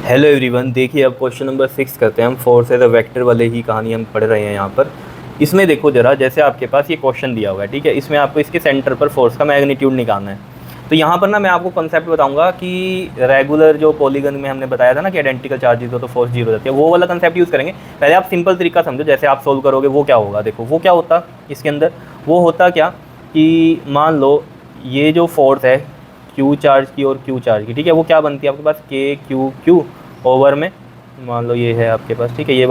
Hello everyone, देखिए अब question number 6 करते हैं हम। फोर्स एज अ वेक्टर वाले ही कहानी हम पढ़ रहे हैं यहाँ पर। इसमें देखो ज़रा, जैसे आपके पास ये क्वेश्चन दिया हुआ है, ठीक है, इसमें आपको इसके सेंटर पर फोर्स का मैग्नीट्यूड निकालना है। तो यहाँ पर ना मैं आपको कॉन्सेप्ट बताऊंगा कि रेगुलर जो पॉलीगन में हमने बताया था ना कि आइडेंटिकल चार्जेस हो तो फोर्स जीरो रहती है, वो वाला कंसेप्ट यूज़ करेंगे। पहले आप सिंपल तरीका समझो, जैसे आप सोल्व करोगे वो क्या होगा। देखो वो क्या होता इसके अंदर, वो होता क्या कि मान लो ये जो फोर्स है क्यू चार्ज की और क्यू चार्ज की, ठीक है, वो क्या बनती है आपके पास के क्यू क्यू ओवर में, मान लो ये है आपके पास, ठीक है, ये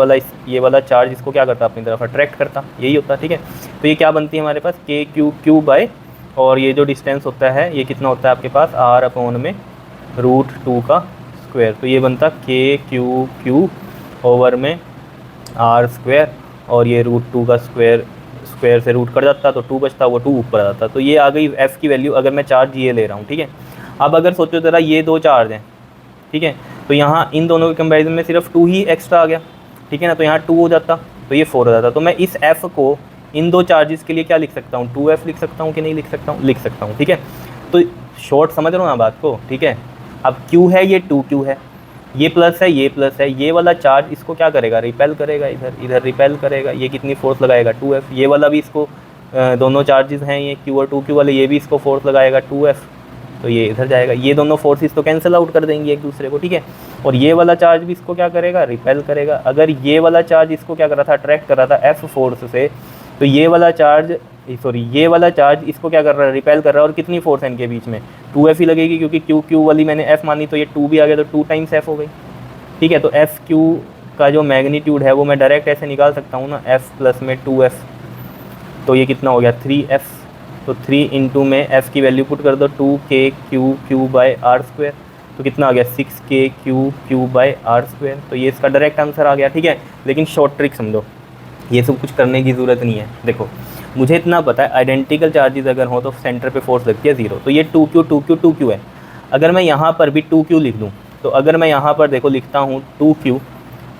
वाला चार्ज इसको क्या करता अपनी तरफ अट्रैक्ट करता, यही होता, ठीक है। तो ये क्या बनती है हमारे पास के क्यू क्यू बाय, और ये जो डिस्टेंस होता है ये कितना होता है आपके पास आर अपॉन में √2 का स्क्वायर। तो ये बनता के क्यू क्यू ओवर में आर स्क्वायर, और ये √2 का स्क्वायर, स्क्वायर से रूट कट जाता तो 2 बचता, वो 2 ऊपर आ जाता। तो ये आ गई एफ़ की वैल्यू, अगर मैं चार्ज ये ले रहा हूँ, ठीक है। अब अगर सोचो ज़रा, ये दो चार्ज हैं, ठीक है, तो यहाँ इन दोनों के कंपैरिजन में सिर्फ 2 ही एक्स्ट्रा आ गया, ठीक है ना, तो यहाँ 2 हो जाता तो ये 4 हो जाता। तो मैं इस एफ़ को इन दो चार्जेस के लिए क्या लिख सकता हूँ, 2F लिख सकता हूँ कि नहीं लिख सकता हूँ, लिख सकता हूँ, ठीक है। तो शॉर्ट समझ रहे हो ना बात को, ठीक है। अब Q है, ये 2Q है, ये प्लस है, ये प्लस है, ये वाला चार्ज इसको क्या करेगा, रिपेल करेगा, इधर रिपेल करेगा, ये कितनी फोर्स लगाएगा 2F। ये वाला भी इसको दोनों चार्जेस हैं ये Q और 2Q वाले, ये भी इसको फोर्स लगाएगा 2F, तो ये इधर जाएगा। ये दोनों फोर्सेस तो कैंसिल आउट कर देंगे एक दूसरे को, ठीक है। और ये वाला चार्ज भी इसको क्या करेगा, रिपेल करेगा। अगर ये वाला चार्ज इसको क्या कर रहा था, अट्रैक्ट कर रहा था F फोर्स से, तो ये वाला चार्ज, सॉरी, ये वाला चार्ज इसको क्या कर रहा है, रिपेल कर रहा है। और कितनी फोर्स है इनके बीच में, 2F ही लगेगी, क्योंकि क्यू क्यू वाली मैंने F मानी तो ये 2 भी आ गया, तो 2 टाइम्स F हो गई, ठीक है। तो एफ़ क्यू का जो मैग्नीट्यूड है वो मैं डायरेक्ट ऐसे निकाल सकता हूँ ना, F प्लस में 2F, तो ये कितना हो गया 3F। तो 3 इंटू में F की वैल्यू पुट कर दो 2K Q Q by R square, तो कितना आ गया 6K Q Q by R square. तो ये इसका डायरेक्ट आंसर आ गया, ठीक है। लेकिन शॉर्ट ट्रिक समझो, ये सब कुछ करने की ज़रूरत नहीं है। देखो मुझे इतना पता है, आइडेंटिकल चार्जेस अगर हो तो सेंटर पे फोर्स लगती है 0। तो ये 2Q है। अगर मैं यहाँ पर भी 2Q लिख दूँ, तो अगर मैं यहाँ पर देखो लिखता हूँ 2Q,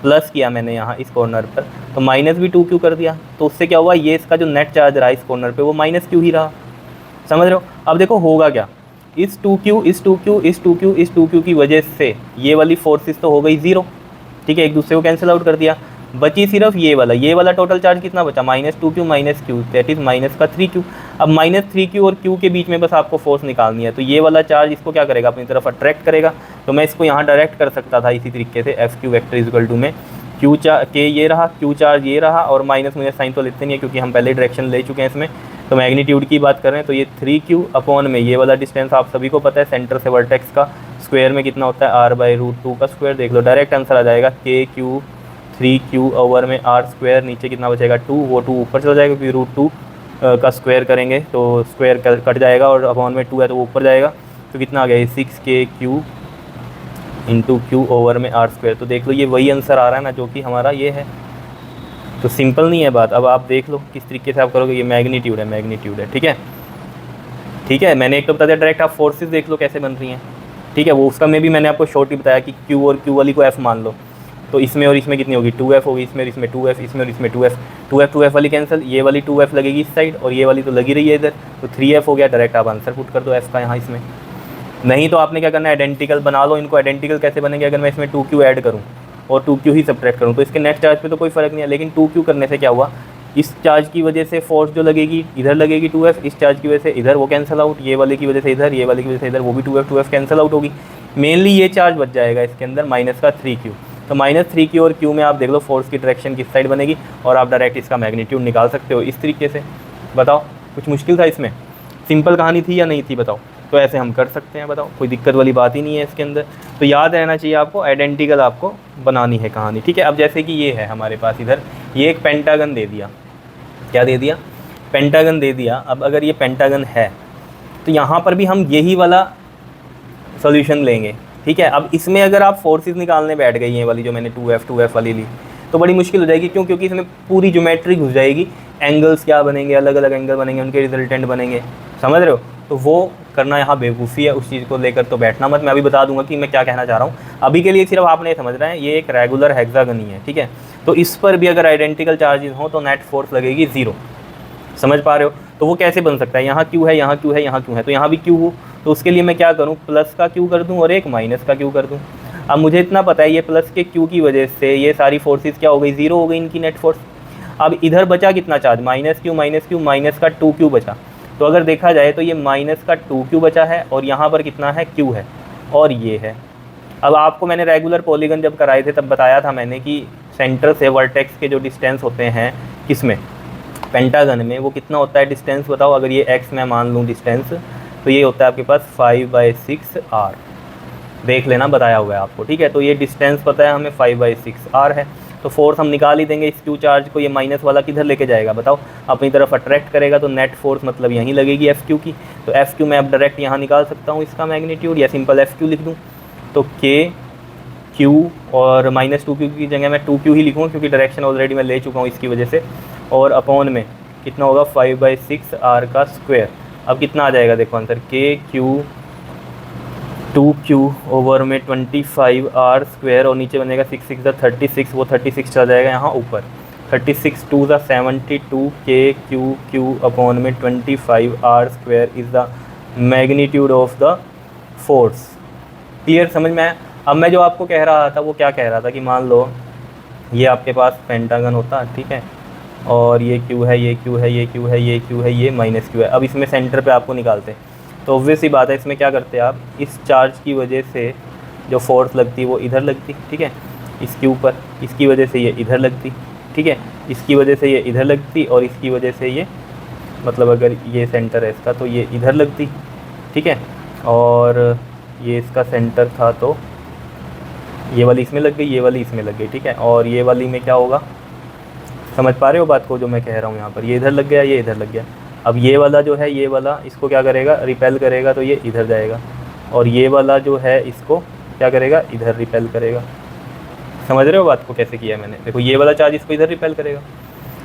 प्लस किया मैंने यहाँ इस कॉर्नर पर, तो माइनस भी 2Q कर दिया, तो उससे क्या हुआ, ये इसका जो नेट चार्ज रहा इस कॉर्नर पे वो -Q ही रहा। समझ रहे हो। अब देखो होगा क्या, इस 2Q की वजह से ये वाली फोर्सेस तो हो गई 0, ठीक है, एक दूसरे को कैंसिल आउट कर दिया। बची सिर्फ ये वाला टोटल चार्ज कितना बचा, -2Q -Q, that is minus का 3Q। अब -3Q और Q के बीच में बस आपको फोर्स निकालनी है। तो ये वाला चार्ज इसको क्या करेगा, अपनी तरफ अट्रैक्ट करेगा। तो मैं इसको यहाँ डायरेक्ट कर सकता था इसी तरीके से, FQ वेक्टर इक्वल टू में Q चार्ज के ये रहा, Q चार्ज ये रहा, और माइनस मुझे साइन तो लेते नहीं है क्योंकि हम पहले डायरेक्शन ले चुके हैं इसमें। तो मैग्नीट्यूड की बात करें तो ये 3Q अपॉन में ये वाला डिस्टेंस आप सभी को पता है, सेंटर से वर्टेक्स का स्क्वायर में कितना होता है R/√2 का स्क्वायर। देख लो डायरेक्ट आंसर आ जाएगा KQ 3Q ओवर में आर स्क्वायर, नीचे कितना बचेगा 2, वो 2 ऊपर चला जाएगा क्योंकि √2 का स्क्वायर करेंगे तो स्क्वायर कट जाएगा, और अपॉन में 2 है तो वो ऊपर जाएगा। तो कितना आ गया 6KQ इंटू Q ओवर में आर स्क्वायर। तो देख लो ये वही आंसर आ रहा है ना जो कि हमारा ये है। तो सिंपल नहीं है बात। अब आप देख लो किस तरीके से आप करोगे, ये मैग्नीट्यूड है, ठीक है, ठीक है। मैंने एक तो बता दिया, डायरेक्ट आप फोर्सेस देख लो कैसे बन रही हैं, ठीक है। वो उसका में भी मैंने आपको शॉर्ट ही बताया कि Q और Q वाली को F मान लो, तो इसमें और इसमें कितनी होगी 2F होगी, इसमें और इसमें 2F, इसमें और इसमें 2F वाली कैंसिल, ये वाली 2F लगेगी इस साइड, और ये वाली तो लगी रही है इधर, तो 3F हो गया। डायरेक्ट आप आंसर पुट कर दो F का यहाँ इसमें। नहीं तो आपने क्या करना है, आइडेंटिकल बना लो इनको। आइडेंटिकल कैसे बनेंगे, अगर मैं इसमें 2Q ऐड करूँ और 2Q ही सब्ट्रैक्ट करूँ तो इसके नेट चार्ज पे तो कोई फ़र्क नहीं है। लेकिन 2Q करने से क्या हुआ, इस चार्ज की वजह से फोर्स जो लगेगी इधर लगेगी 2F, इस चार्ज की वजह से इधर वो कैंसिल आउट, ये वाले की वजह से इधर, ये वाले की वजह से इधर, वो भी 2F कैंसिल आउट होगी। मेनली ये चार्ज बच जाएगा इसके अंदर माइनस का 3Q। तो -3Q और Q में आप देख लो फोर्स की डायरेक्शन किस साइड बनेगी, और आप डायरेक्ट इसका मैग्नीट्यूड निकाल सकते हो इस तरीके से। बताओ कुछ मुश्किल था इसमें, सिंपल कहानी थी या नहीं थी बताओ। तो ऐसे हम कर सकते हैं, बताओ, कोई दिक्कत वाली बात ही नहीं है इसके अंदर। तो याद रहना चाहिए आपको, आइडेंटिकल आपको बनानी है कहानी, ठीक है। अब जैसे कि ये है हमारे पास इधर, ये एक पेंटागन दे दिया, क्या दे दिया, पेंटागन दे दिया। अब अगर ये पेंटागन है तो यहाँ पर भी हम यही वाला सोल्यूशन लेंगे, ठीक है। अब इसमें अगर आप फोर्सेस निकालने बैठ गए, ये वाली जो मैंने 2F वाली ली, तो बड़ी मुश्किल हो जाएगी। क्यों, क्योंकि इसमें पूरी ज्योमेट्री घुस जाएगी, एंगल्स क्या बनेंगे, अलग अलग एंगल बनेंगे, उनके रिजल्टेंट बनेंगे, समझ रहे हो। तो वो करना यहाँ बेवकूफ़ी है, उस चीज़ को लेकर तो बैठना मत। मैं अभी बता दूंगा कि मैं क्या कहना चाह रहा हूँ। अभी के लिए सिर्फ आपने समझना है ये एक रेगुलर हेक्सागन ही है, ठीक है। तो इस पर भी अगर आइडेंटिकल चार्जेस हों तो नेट फोर्स लगेगी 0, समझ पा रहे हो। तो वो कैसे बन सकता है, यहाँ Q है, यहाँ Q है, यहाँ Q है, तो यहाँ भी Q हो, तो उसके लिए मैं क्या करूँ, प्लस का Q कर दूँ और एक माइनस का Q कर दूँ। अब मुझे इतना पता है ये प्लस के क्यू की वजह से ये सारी फोर्सेस क्या हो गई, ज़ीरो हो गई इनकी नेट फोर्स। अब इधर बचा कितना चार्ज, माइनस क्यू माइनस का 2Q बचा। तो अगर देखा जाए तो ये माइनस का 2Q बचा है और यहाँ पर कितना है, Q है और ये है। अब आपको मैंने रेगुलर पॉलीगन जब कराए थे तब बताया था मैंने कि सेंटर से वर्टेक्स के जो डिस्टेंस होते हैं किसमें, पेंटागन में, वो कितना होता है डिस्टेंस बताओ। अगर ये x मैं मान लूँ डिस्टेंस, तो ये होता है आपके पास 5/6r, देख लेना बताया हुआ है आपको, ठीक है। तो ये डिस्टेंस पता है हमें 5/6r है। तो फोर्स हम निकाल ही देंगे इस क्यू चार्ज को, ये माइनस वाला किधर लेके जाएगा बताओ, अपनी तरफ अट्रैक्ट करेगा। तो नेट फोर्स मतलब यहीं लगेगी FQ की। तो FQ मैं अब डायरेक्ट यहाँ निकाल सकता हूँ इसका मैग्नीट्यूड, या सिंपल FQ लिख दूँ। तो KQ और -2Q की जगह मैं 2Q ही लिखूँगा क्योंकि डायरेक्शन ऑलरेडी मैं ले चुका हूँ इसकी वजह से। और अपॉन में कितना होगा 5/6r का स्क्वायर। अब कितना आ जाएगा देखो आंसर, KQ 2Q ओवर में 25r स्क्वायर और नीचे बनेगा 6 6 36, वो 36 चला जाएगा यहाँ ऊपर, 36 2 72 KQ अपॉन में 25r square is the magnitude of the force. Clear, समझ में आया। अब मैं जो आपको कह रहा था वो क्या कह रहा था कि मान लो ये आपके पास पेंटागन होता, ठीक है, और ये Q है, ये Q है, ये Q है, ये Q है, ये -Q है। अब इसमें सेंटर पे आपको निकालते हैं, तो ऑब्वियस ही बात है इसमें क्या करते हैं आप, इस चार्ज की वजह से जो फोर्स लगती वो इधर लगती, ठीक है, इसके ऊपर, इसकी वजह से ये इधर लगती, ठीक है, इसकी वजह से ये इधर लगती और इसकी वजह से ये, मतलब अगर ये सेंटर है इसका तो ये इधर लगती, ठीक है, और ये इसका सेंटर था तो ये वाली इसमें लग गई, ये वाली इसमें लग गई, ठीक है। और ये वाली में क्या होगा, समझ पा रहे हो बात को जो मैं कह रहा हूँ, यहाँ पर ये इधर लग गया, ये इधर लग गया। अब ये वाला जो है, ये वाला इसको क्या करेगा, रिपेल करेगा, तो ये इधर जाएगा, और ये वाला जो है इसको क्या करेगा, इधर रिपेल करेगा। समझ रहे हो बात को कैसे किया है मैंने, देखो ये वाला चार्ज इसको इधर रिपेल करेगा,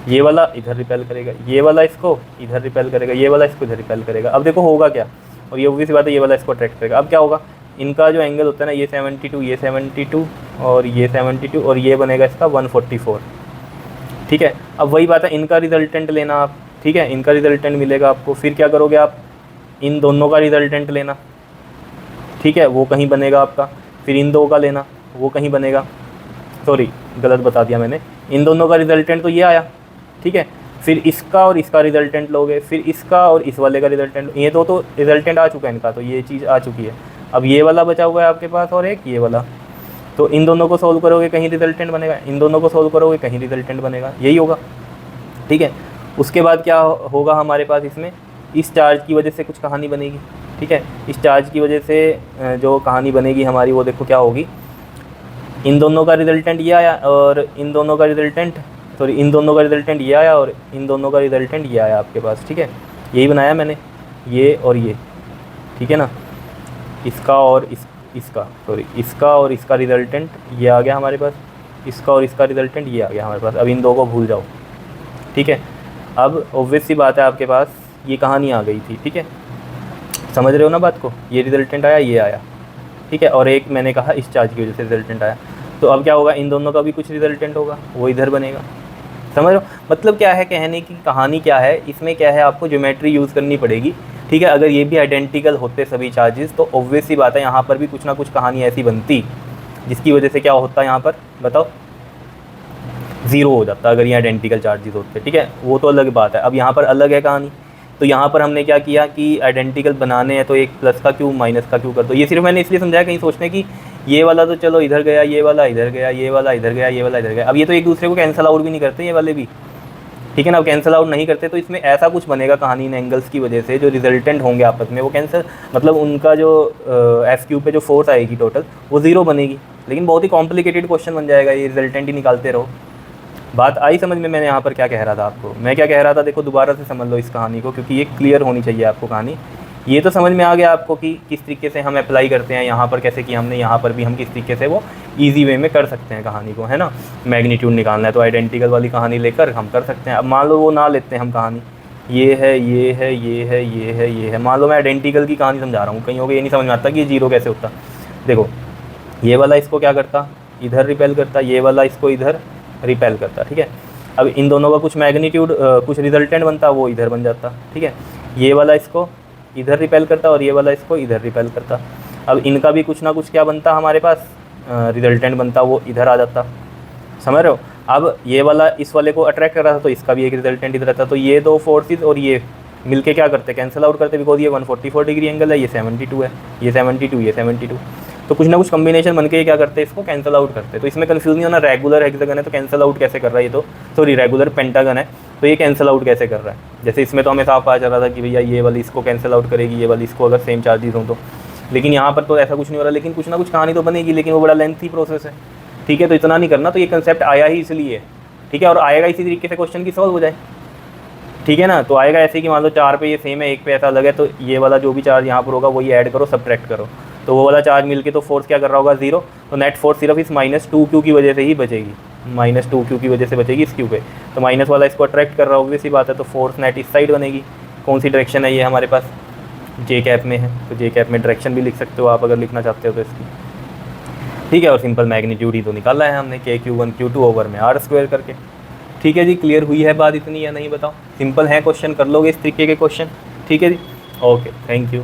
ये वाला इधर रिपेल करेगा, ये वाला इसको इधर रिपेल करेगा, ये वाला इसको इधर रिपेल करेगा। अब देखो होगा क्या, और ये obvious बात है ये वाला इसको अट्रैक्ट करेगा। अब क्या होगा, इनका जो एंगल होता है ना, ये 72, ये 72 और ये 72 और ये बनेगा इसका 144, ठीक है। अब वही बात है, इनका रिजल्टेंट लेना आप, ठीक है, इनका रिजल्टेंट मिलेगा आपको। फिर क्या करोगे आप, इन दोनों का रिजल्टेंट लेना, ठीक है, वो कहीं बनेगा आपका। फिर इन दो का लेना, वो कहीं बनेगा, सॉरी गलत बता दिया मैंने, इन दोनों का रिजल्टेंट तो ये आया, ठीक है। फिर इसका और इसका रिजल्टेंट लोगे, फिर इसका और इस वाले का रिजल्टेंट, ये दो तो रिजल्टेंट आ चुका है इनका, तो ये चीज़ आ चुकी है। अब ये वाला बचा हुआ है आपके पास और एक ये वाला, तो इन दोनों को सॉल्व करोगे कहीं रिजल्टेंट बनेगा, इन दोनों को सॉल्व करोगे कहीं रिजल्टेंट बनेगा, यही होगा, ठीक है। उसके बाद क्या होगा हमारे पास, इसमें इस चार्ज की वजह से कुछ कहानी बनेगी, ठीक है। इस चार्ज की वजह से जो कहानी बनेगी हमारी, वो देखो क्या होगी, इन दोनों का रिजल्टेंट ये आया और इन दोनों का रिजल्टेंट, सॉरी इन दोनों का रिजल्टेंट ये आया और इन दोनों का रिजल्टेंट ये आया आपके पास, ठीक है। यही बनाया मैंने, ये और ये, ठीक है ना, इसका और इसका, सॉरी इसका और इसका रिजल्टेंट ये आ गया हमारे पास, इसका और इसका रिजल्टेंट ये आ गया हमारे पास। अब इन दो को भूल जाओ, ठीक है। अब ऑब्वियस सी बात है आपके पास ये कहानी आ गई थी, ठीक है, समझ रहे हो ना बात को, ये रिजल्टेंट आया, ये आया, ठीक है, और एक मैंने कहा इस चार्ज की वजह से रिजल्टेंट आया। तो अब क्या होगा, इन दोनों का भी कुछ रिजल्टेंट होगा, वो इधर बनेगा। समझ रहे हो मतलब क्या है, कहने की कहानी क्या है, इसमें क्या है, आपको ज्योमेट्री यूज़ करनी पड़ेगी, ठीक है। अगर ये भी आइडेंटिकल होते सभी चार्जेस तो ऑब्वियस सी बात है यहाँ पर भी कुछ ना कुछ कहानी ऐसी बनती जिसकी वजह से क्या होता है, यहाँ पर बताओ ज़ीरो हो जाता अगर ये आइडेंटिकल चार्जेस होते, ठीक है, वो तो अलग बात है। अब यहाँ पर अलग है कहानी, तो यहाँ पर हमने क्या किया कि आइडेंटिकल बनाने हैं तो एक प्लस का क्यू माइनस का क्यू कर दो। ये सिर्फ मैंने इसलिए समझाया कहीं सोचने की ये वाला तो चलो इधर गया, ये वाला इधर गया, ये वाला इधर गया, ये वाला इधर गया। अब ये तो एक दूसरे को कैंसिल आउट भी नहीं करते ये वाले भी, ठीक है ना, कैंसिल आउट नहीं करते, तो इसमें ऐसा कुछ बनेगा कहानी इन एंगल्स की वजह से जो रिजल्टेंट होंगे आपस में वो कैंसिल, मतलब उनका जो FQ पे जो फोर्स आएगी टोटल वो ज़ीरो बनेगी। लेकिन बहुत ही कॉम्प्लिकेटेड क्वेश्चन बन जाएगा, ये रिजल्टेंट ही निकालते रहो। बात आई समझ में, मैंने यहाँ पर क्या कह रहा था आपको, मैं क्या कह रहा था, देखो दोबारा से समझ लो इस कहानी को क्योंकि ये क्लियर होनी चाहिए आपको कहानी। ये तो समझ में आ गया आपको कि किस तरीके से हम अप्लाई करते हैं यहाँ पर, कैसे कि हमने यहाँ पर भी हम किस तरीके से वो इजी वे में कर सकते हैं कहानी को, है ना। मैग्नीट्यूड निकालना है तो आइडेंटिकल वाली कहानी लेकर हम कर सकते हैं। अब मान लो वो ना लेते हैं हम कहानी, ये है, ये है, ये है, ये है, ये है, मान लो मैं आइडेंटिकल की कहानी समझा रहा हूँ, कहीं होगा ये नहीं समझ में आता कि ये जीरो कैसे होता। देखो ये वाला इसको क्या करता, इधर रिपेल करता, ये वाला इसको इधर रिपेल करता, ठीक है। अब इन दोनों का कुछ मैग्नीट्यूड कुछ रिजल्टेंट बनता, वो इधर बन जाता, ठीक है। ये वाला इसको इधर रिपेल करता और ये वाला इसको इधर रिपेल करता। अब इनका भी कुछ ना कुछ क्या बनता हमारे पास, रिजल्टेंट बनता वो इधर आ जाता, समझ रहे हो। अब ये वाला इस वाले को अट्रैक्ट कर रहा था तो इसका भी एक रिजल्टेंट इधर रहता, तो ये दो फोर्सेस और ये मिलके क्या करते, कैंसिल आउट करते, बिकॉज ये 144 डिग्री एंगल है, ये 72 है, ये 72, ये 72, तो कुछ ना कुछ कॉम्बिनेशन बन के ये क्या करते हैं, इसको कैंसिल आउट करते हैं। तो इसमें कंफ्यूज नहीं होना, रेगुलर हेक्सागन है तो कैंसिल आउट कैसे कर रहा है ये, तो सॉरी रेगुलर पेंटागन है तो ये कैंसिल आउट कैसे कर रहा है। जैसे इसमें तो हमें साफ पता चल रहा था कि भैया ये वाली इसको कैंसिल आउट करेगी, ये वाली इसको, अगर सेम चार्जेस हों तो, लेकिन यहाँ पर तो ऐसा कुछ नहीं हो रहा, लेकिन कुछ ना कुछ कहानी तो बनेगी, लेकिन वो बड़ा लेंथी प्रोसेस है, ठीक है। तो इतना नहीं करना, तो ये कंसेप्ट आया ही इसलिए, ठीक है, और आएगा इसी तरीके से क्वेश्चन की सॉल्व हो जाए, ठीक है ना। तो आएगा ऐसे कि मान लो 4 पे ये सेम है, 1 पे ऐसा अलग है, तो ये वाला जो भी चार्ज यहाँ पर होगा वही ऐड करो, सब्ट्रैक्ट करो, तो वो वाला चार्ज मिलके तो फोर्स क्या कर रहा होगा 0, तो नेट फोर्स सिर्फ इस -2q की वजह से ही बचेगी, -2q की वजह से बचेगी इस q पे, तो माइनस वाला इसको अट्रैक्ट कर रहा होगा, इसी बात है, तो फोर्स नेट इस साइड बनेगी। कौन सी डायरेक्शन है ये हमारे पास, जे कैप में है, तो जे कैप में डायरेक्शन भी लिख सकते हो आप अगर लिखना चाहते हो तो इसकी, ठीक है। और सिंपल मैग्नीट्यूड ही तो निकाला है हमने, KQ1 Q2 ओवर में R² करके, ठीक है जी। क्लियर हुई है बात इतनी या नहीं बताओ, सिंपल है क्वेश्चन, कर लोगे इस तरीके के क्वेश्चन, ठीक है जी। Okay, thank you.